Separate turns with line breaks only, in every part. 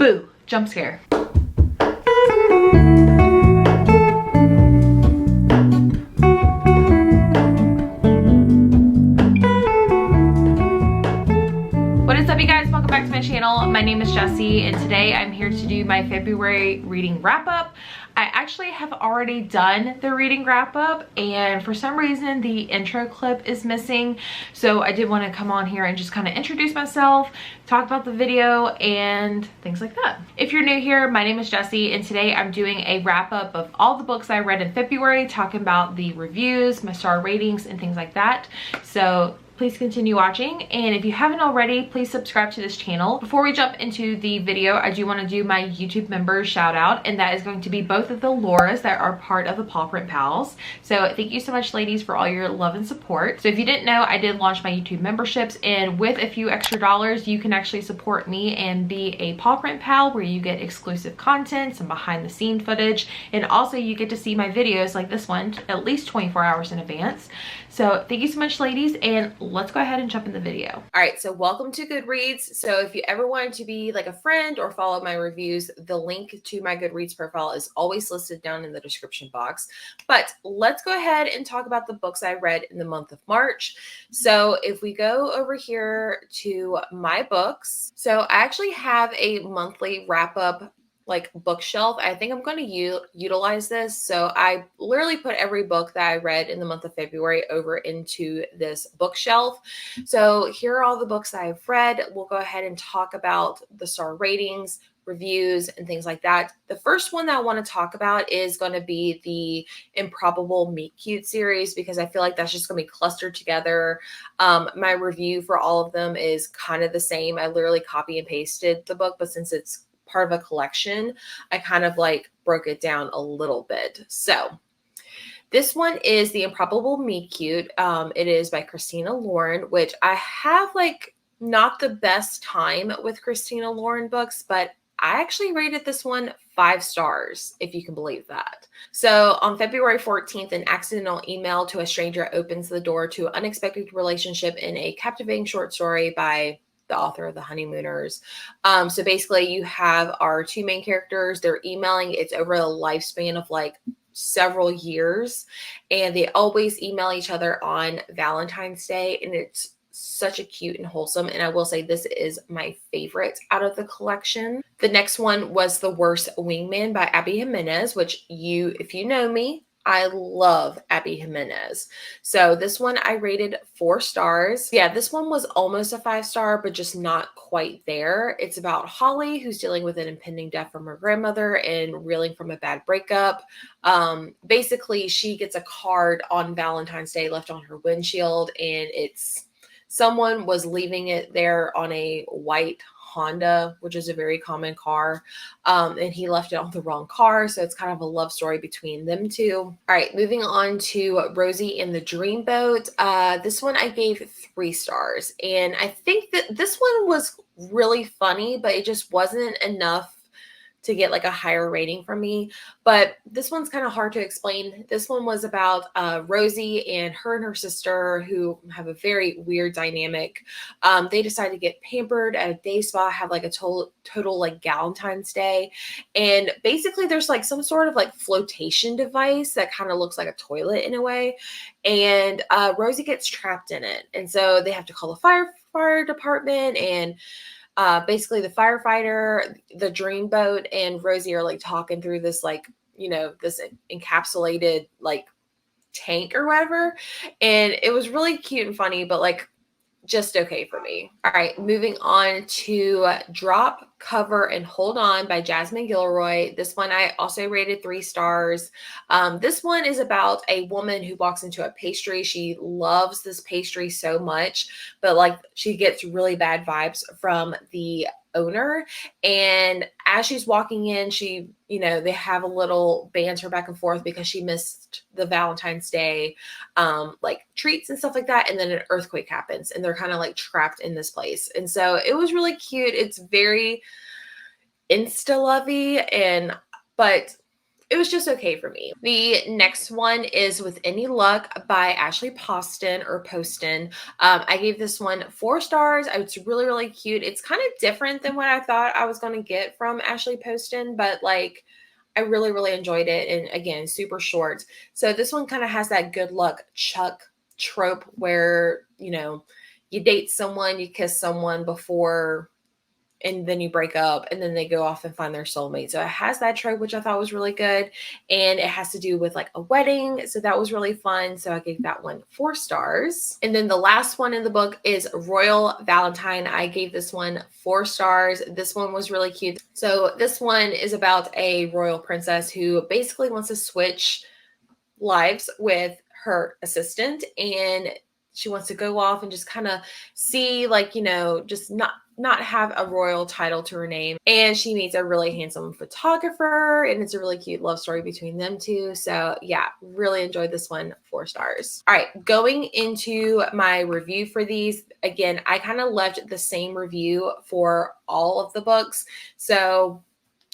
Boo! Jump scare. What is up, you guys? Welcome back to my channel. My name is Jessie, and today I'm here to do my February reading wrap-up. I actually have already done the reading wrap-up, and for some reason the intro clip is missing, so I did want to come on here and just kind of introduce myself, talk about the video, and things like that. If you're new here, my name is Jessie, and today I'm doing a wrap-up of all the books I read in February, talking about the reviews, my star ratings, and things like that. So please continue watching, and if you haven't already, please subscribe to this channel. Before we jump into the video, I do want to do my YouTube members shout out, and that is going to be both of the Lauras that are part of the Paw Print Pals. So thank you so much, ladies, for all your love and support. So if you didn't know, I did launch my YouTube memberships, and with a few extra dollars, you can actually support me and be a Paw Print Pal, where you get exclusive content, some behind the scene footage, and also you get to see my videos like this one at least 24 hours in advance. So thank you so much, ladies, and let's go ahead and jump in the video. All right, so welcome to Goodreads. So if you ever wanted to be like a friend or follow my reviews, the link to my Goodreads profile is always listed down in the description box. But let's go ahead and talk about the books I read in the month of March. So if we go over here to my books, so I actually have a monthly wrap-up like bookshelf. I think I'm going to utilize this. So I literally put every book that I read in the month of February over into this bookshelf. So here are all the books that I've read. We'll go ahead and talk about the star ratings, reviews, and things like that. The first one that I want to talk about is going to be the Improbable Meet Cute series, because I feel like that's just going to be clustered together. My review for all of them is kind of the same. I literally copy and pasted the book, but since it's part of a collection, I kind of like broke it down a little bit. So this one is The Improbable Meet Cute. It is by Christina Lauren, which I have like not the best time with Christina Lauren books, but I actually rated this one 5 stars, if you can believe that. So on February 14th, an accidental email to a stranger opens the door to an unexpected relationship in a captivating short story by the author of The Honeymooners. So basically you have our two main characters. They're emailing. It's over a lifespan of like several years, and they always email each other on Valentine's Day, and it's such a cute and wholesome. And I will say this is my favorite out of the collection. The next one was The Worst Wingman by Abby Jimenez, which if you know me, I love Abby Jimenez. So this one I rated 4 stars. Yeah, this one was almost a 5-star, but just not quite there. It's about Holly, who's dealing with an impending death from her grandmother and reeling from a bad breakup. Basically, she gets a card on Valentine's Day left on her windshield, and it's someone was leaving it there on a white Honda, which is a very common car, and he left it on the wrong car, so it's kind of a love story between them two. All right, moving on to Rosie and the Dreamboat. This one I gave 3 stars, and I think that this one was really funny, but it just wasn't enough to get like a higher rating from me. But this one's kind of hard to explain. This one was about Rosie and her sister, who have a very weird dynamic. They decide to get pampered at a day spa, have like a total like Valentine's Day. And basically there's like some sort of like flotation device that kind of looks like a toilet in a way. And Rosie gets trapped in it. And so they have to call the fire department, and basically the firefighter, the Dreamboat, and Rosie are like talking through this like, this encapsulated like tank or whatever. And it was really cute and funny, but like just okay for me. All right, moving on to Drop, Cover, and Hold On by Jasmine Gilroy. This one I also rated 3 stars. This one is about a woman who walks into a pastry. She loves this pastry so much, but like she gets really bad vibes from the owner. And as she's walking in, they have a little banter back and forth because she missed the Valentine's Day like treats and stuff like that. And then an earthquake happens, and they're kind of like trapped in this place. And so it was really cute. It's very insta-lovey, but it was just okay for me. The next one is With Any Luck by Ashley Poston or Poston. I gave this one 4 stars. It's really, really cute. It's kind of different than what I thought I was going to get from Ashley Poston, but like I really, really enjoyed it. And again, super short. So this one kind of has that good luck Chuck trope where, you know, you date someone, you kiss someone before, and then you break up, and then they go off and find their soulmate. So it has that trope, which I thought was really good. And it has to do with like a wedding. So that was really fun. So I gave that one 4 stars. And then the last one in the book is Royal Valentine. I gave this one 4 stars. This one was really cute. So this one is about a royal princess who basically wants to switch lives with her assistant, and she wants to go off and just kind of see, like, you know, just not have a royal title to her name. And she meets a really handsome photographer, and it's a really cute love story between them two. So yeah, really enjoyed this one. 4 stars. All right, going into my review for these, again, I kind of left the same review for all of the books. So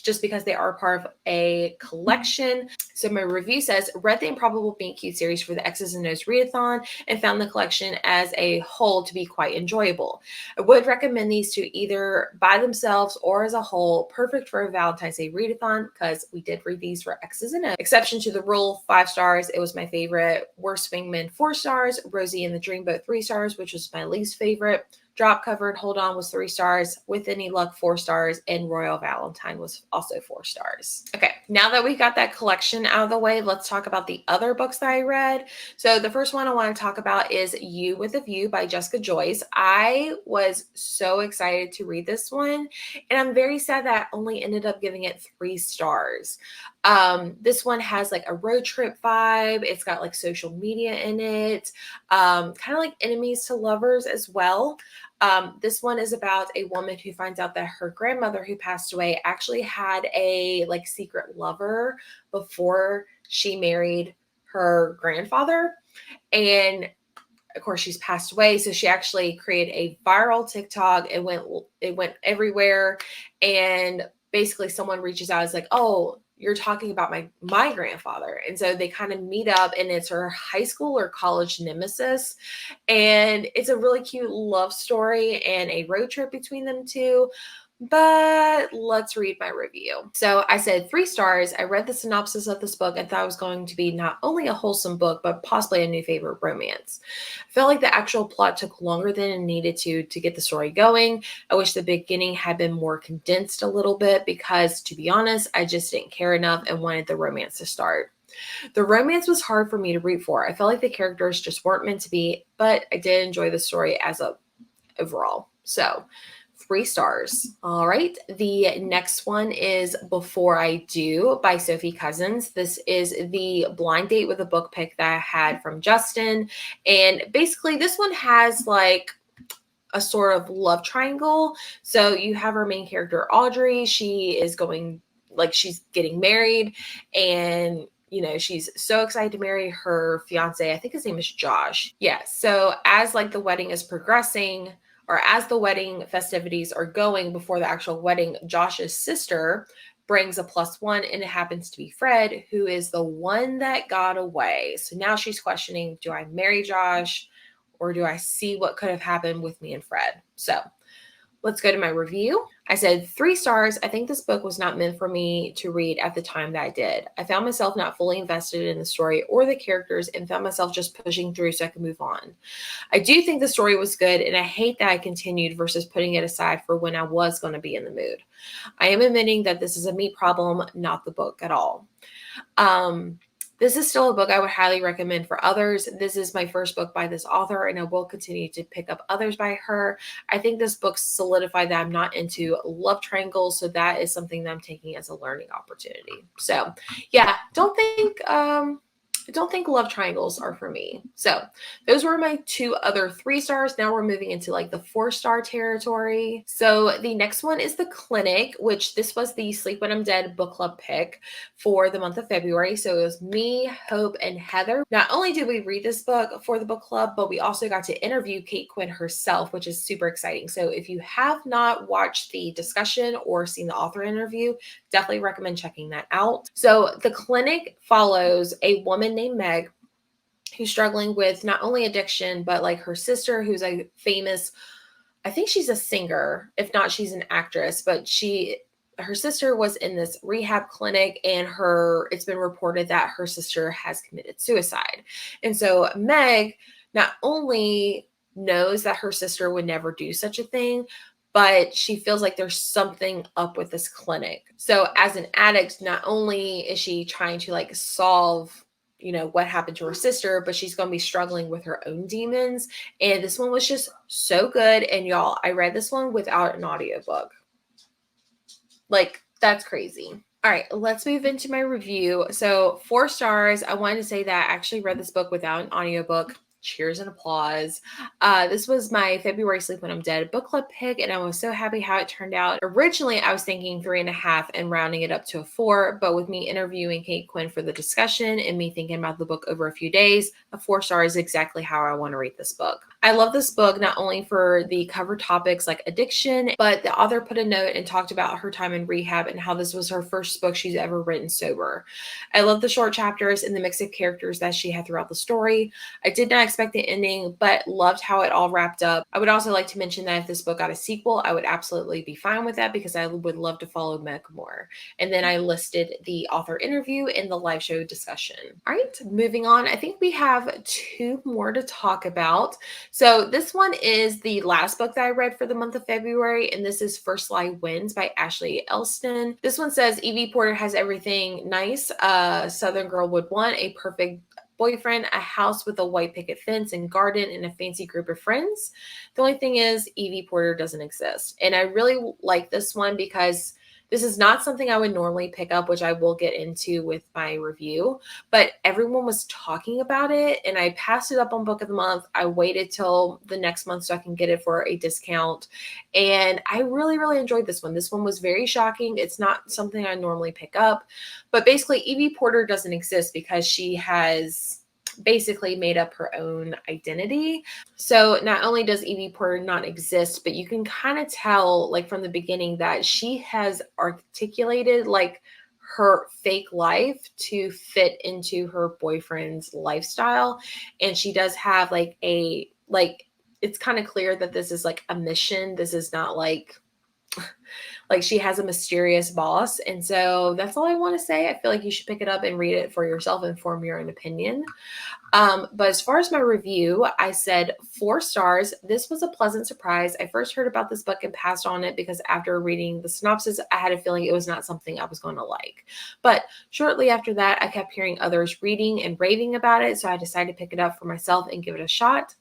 just because they are part of a collection. So my review says, read the Improbable Meet Cute series for the X's and O's readathon and found the collection as a whole to be quite enjoyable. I would recommend these to either by themselves or as a whole. Perfect for a Valentine's Day readathon because we did read these for X's and O's. Exception to the rule, 5 stars. It was my favorite. Worst Wingman, 4 stars. Rosie and the Dreamboat, 3 stars, which was my least favorite. Drop Covered Hold On was 3 stars. With Any Luck, 4 stars. And Royal Valentine was also 4 stars. Okay, now that we got that collection out of the way, let's talk about the other books that I read. So the first one I want to talk about is You with a View by Jessica Joyce. I was so excited to read this one, and I'm very sad that I only ended up giving it 3 stars. This one has like a road trip vibe. It's got like social media in it, kind of like enemies to lovers as well. This one is about a woman who finds out that her grandmother who passed away actually had a like secret lover before she married her grandfather. And of course she's passed away. So she actually created a viral TikTok. It went everywhere. And basically someone reaches out, is like, oh, you're talking about my grandfather. And so they kind of meet up, and it's her high school or college nemesis. And it's a really cute love story and a road trip between them two. But let's read my review. So I said 3 stars. I read the synopsis of this book and thought it was going to be not only a wholesome book, but possibly a new favorite romance. I felt like the actual plot took longer than it needed to get the story going. I wish the beginning had been more condensed a little bit because, to be honest, I just didn't care enough and wanted the romance to start. The romance was hard for me to root for. I felt like the characters just weren't meant to be, but I did enjoy the story as a overall. So 3 stars. All right. The next one is Before I Do by Sophie Cousins. This is the blind date with a book pick that I had from Justin. And basically this one has like a sort of love triangle. So you have our main character, Audrey. She is she's getting married, and you know, she's so excited to marry her fiance. I think his name is Josh. Yeah. So as like the wedding is progressing, or as the wedding festivities are going before the actual wedding, Josh's sister brings a +1, and it happens to be Fred, who is the one that got away. So now she's questioning, do I marry Josh, or do I see what could have happened with me and Fred? So let's go to my review. I said 3 stars. I think this book was not meant for me to read at the time that I did. I found myself not fully invested in the story or the characters and found myself just pushing through so I could move on. I do think the story was good, and I hate that I continued versus putting it aside for when I was going to be in the mood. I am admitting that this is a me problem, not the book at all. This is still a book I would highly recommend for others. This is my first book by this author, and I will continue to pick up others by her. I think this book solidified that I'm not into love triangles, so that is something that I'm taking as a learning opportunity. So yeah, don't think I don't think love triangles are for me. So those were my two other 3 stars. Now we're moving into like the 4-star territory. So the next one is The Clinic, which this was the Sleep When I'm Dead book club pick for the month of February. So it was me, Hope, and Heather. Not only did we read this book for the book club, but we also got to interview Kate Quinn herself, which is super exciting. So if you have not watched the discussion or seen the author interview, definitely recommend checking that out. So The Clinic follows a woman named Meg who's struggling with not only addiction, but like her sister, who's a famous, I think she's a singer. If not, she's an actress, but her sister was in this rehab clinic, and it's been reported that her sister has committed suicide. And so Meg not only knows that her sister would never do such a thing, but she feels like there's something up with this clinic. So as an addict, not only is she trying to like solve, what happened to her sister, but she's going to be struggling with her own demons. And this one was just so good. And y'all, I read this one without an audiobook. Like, that's crazy. All right, let's move into my review. So 4 stars. I wanted to say that I actually read this book without an audiobook. Cheers and applause. This was my February Sleep When I'm Dead book club pick, and I was so happy how it turned out. Originally, I was thinking 3.5 and rounding it up to a 4, but with me interviewing Kate Quinn for the discussion and me thinking about the book over a few days, a 4 star is exactly how I want to read this book. I love this book not only for the cover topics like addiction, but the author put a note and talked about her time in rehab and how this was her first book she's ever written sober. I love the short chapters and the mix of characters that she had throughout the story. I did not expect the ending, but loved how it all wrapped up. I would also like to mention that if this book got a sequel, I would absolutely be fine with that because I would love to follow Meg more. And then I listed the author interview in the live show discussion. All right, moving on. I think we have 2 more to talk about. So this one is the last book that I read for the month of February, and this is First Lie Wins by Ashley Elston. This one says Evie Porter has everything nice a Southern girl would want: a perfect boyfriend, a house with a white picket fence and garden, and a fancy group of friends. The only thing is Evie Porter doesn't exist. And I really like this one because this is not something I would normally pick up, which I will get into with my review, but everyone was talking about it and I passed it up on Book of the Month. I waited till the next month so I can get it for a discount. And I really, really enjoyed this one. This one was very shocking. It's not something I normally pick up, but basically Evie Porter doesn't exist because she has basically made up her own identity. So not only does Evie Porter not exist, but you can kind of tell like from the beginning that she has articulated like her fake life to fit into her boyfriend's lifestyle. And she does have like it's kind of clear that this is like a mission. This is not like she has a mysterious boss. And so that's all I want to say. I feel like you should pick it up and read it for yourself and form your own opinion. But as far as my review, I said 4 stars. This was a pleasant surprise. I first heard about this book and passed on it because after reading the synopsis, I had a feeling it was not something I was going to like. But shortly after that, I kept hearing others reading and raving about it. So I decided to pick it up for myself and give it a shot.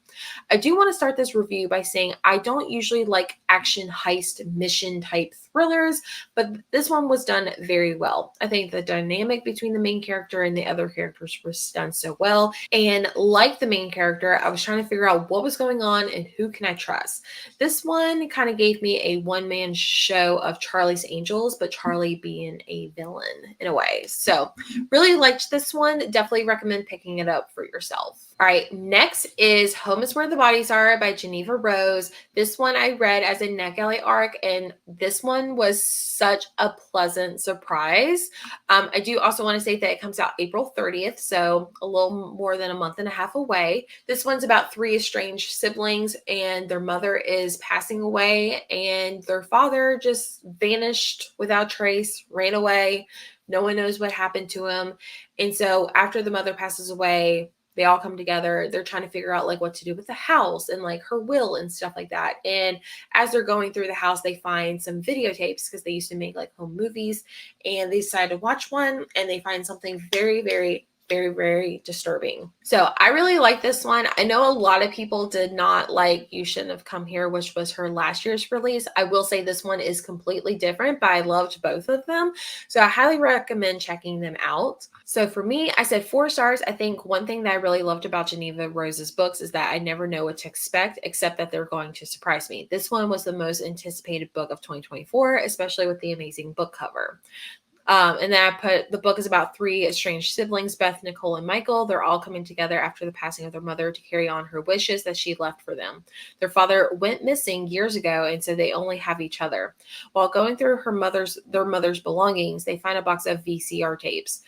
I do want to start this review by saying I don't usually like action heist mission type thrillers, but this one was done very well. I think the dynamic between the main character and the other characters was done so well. And like the main character, I was trying to figure out what was going on and who can I trust. This one kind of gave me a one-man show of Charlie's Angels, but Charlie being a villain in a way. So really liked this one. Definitely recommend picking it up for yourself. All right, next is Home is Where the Bodies Are by Geneva Rose. This one I read as a NetGalley arc, and this one was such a pleasant surprise. I do also want to say that it comes out April 30th, so a little more than a month and a half away. This one's about 3 estranged siblings, and their mother is passing away, and their father just vanished without trace, ran away. No one knows what happened to him. And so after the mother passes away, they all come together. They're trying to figure out like what to do with the house and like her will and stuff like that. And as they're going through the house, they find some videotapes because they used to make like home movies, and they decide to watch one and they find something very, very very, very disturbing. So I really like this one. I know a lot of people did not like You Shouldn't Have Come Here, which was her last year's release. I will say this one is completely different, but I loved both of them. So I highly recommend checking them out. So for me, I said 4 stars. I think one thing that I really loved about Geneva Rose's books is that I never know what to expect, except that they're going to surprise me. This one was the most anticipated book of 2024, especially with the amazing book cover. And then I put the book is about 3 estranged siblings, Beth, Nicole, and Michael. They're all coming together after the passing of their mother to carry on her wishes that she left for them. Their father went missing years ago, and so they only have each other. While going through their mother's belongings, they find a box of VCR tapes.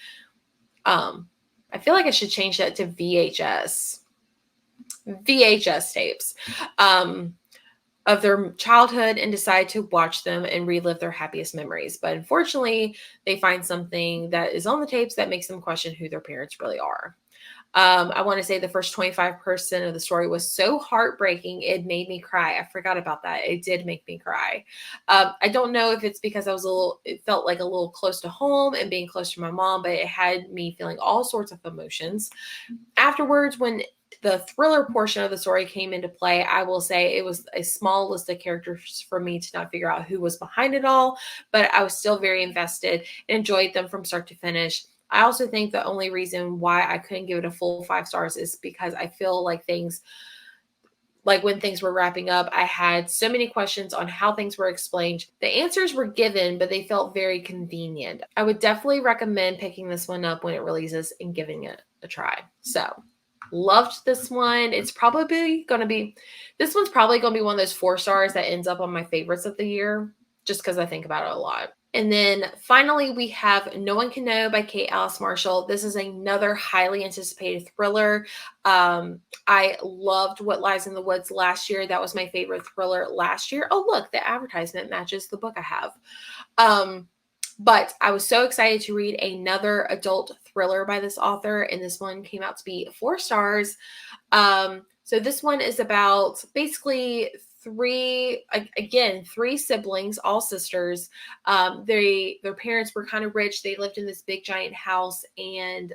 I feel like I should change that to VHS tapes. Of their childhood and decide to watch them and relive their happiest memories. But unfortunately, they find something that is on the tapes that makes them question who their parents really are. I want to say the first 25% of the story was so heartbreaking, it made me cry. I forgot about that. It did make me cry. I don't know if it's because it felt like a little close to home and being close to my mom, but it had me feeling all sorts of emotions. Afterwards, when the thriller portion of the story came into play, I will say it was a small list of characters for me to not figure out who was behind it all, but I was still very invested and enjoyed them from start to finish. I also think the only reason why I couldn't give it a full 5 stars is because I feel like when things were wrapping up, I had so many questions on how things were explained. The answers were given, but they felt very convenient. I would definitely recommend picking this one up when it releases and giving it a try. So loved this one. This one's probably going to be one of those 4 stars that ends up on my favorites of the year, just because I think about it a lot. And then finally, we have No One Can Know by Kate Alice Marshall. This is another highly anticipated thriller. I loved What Lies in the Woods last year. That was my favorite thriller last year. Oh, look, the advertisement matches the book I have. But I was so excited to read another adult thriller by this author, and this one came out to be 4 stars. So this one is about basically 3 siblings, all sisters. Their parents were kind of rich. They lived in this big giant house, and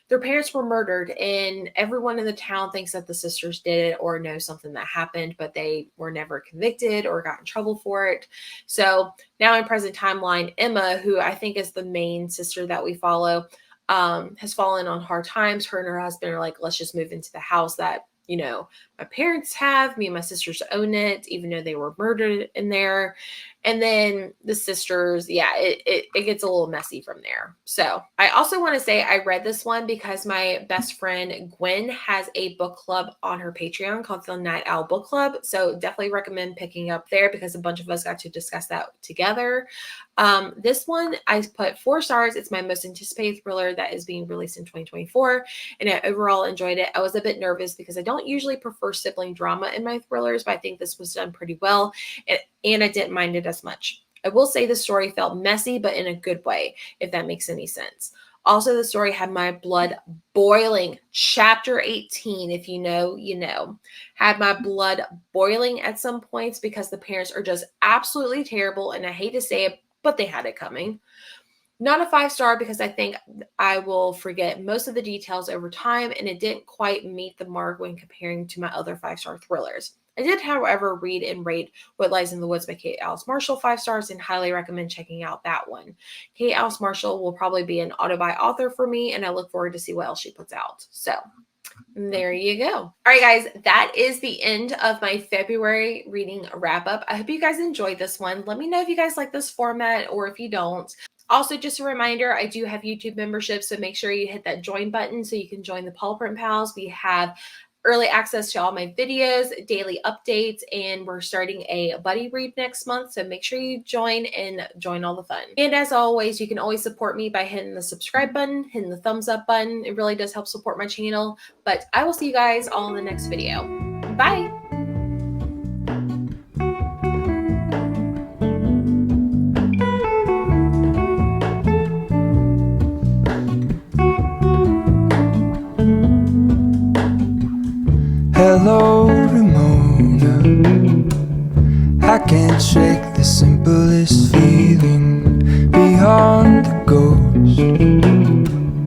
their parents were murdered, and everyone in the town thinks that the sisters did it or knows something that happened, but they were never convicted or got in trouble for it. So now in present timeline, Emma, who I think is the main sister that we follow, has fallen on hard times. Her and her husband are like, let's just move into the house that, my parents have. Me and my sisters own it, even though they were murdered in there. And then the sisters, it gets a little messy from there. So I also want to say I read this one because my best friend Gwen has a book club on her Patreon called the Night Owl Book Club. So definitely recommend picking up there because a bunch of us got to discuss that together. This one I put 4 stars. It's my most anticipated thriller that is being released in 2024. And I overall enjoyed it. I was a bit nervous because I don't usually prefer sibling drama in my thrillers, but I think this was done pretty well. And I didn't mind it as much. I will say the story felt messy, but in a good way, if that makes any sense. Also, the story had my blood boiling. Chapter 18, if you know, you know, had my blood boiling at some points because the parents are just absolutely terrible. And I hate to say it, but they had it coming. Not a 5 star because I think I will forget most of the details over time, and it didn't quite meet the mark when comparing to my other 5-star thrillers. I did, however, read and rate What Lies in the Woods by Kate Alice Marshall 5 stars and highly recommend checking out that one. Kate Alice Marshall will probably be an auto-buy author for me, and I look forward to see what else she puts out. So there you go. All right, guys, that is the end of my February reading wrap-up. I hope you guys enjoyed this one. Let me know if you guys like this format or if you don't. Also, just a reminder, I do have YouTube memberships, so make sure you hit that join button so you can join the Paw Print Pals. We have early access to all my videos, daily updates, and we're starting a buddy read next month, so make sure you join and join all the fun. And as always, you can always support me by hitting the subscribe button, hitting the thumbs up button. It really does help support my channel, but I will see you guys all in the next video. Bye!
Hello, Ramona. I can't shake the simplest feeling beyond the ghost.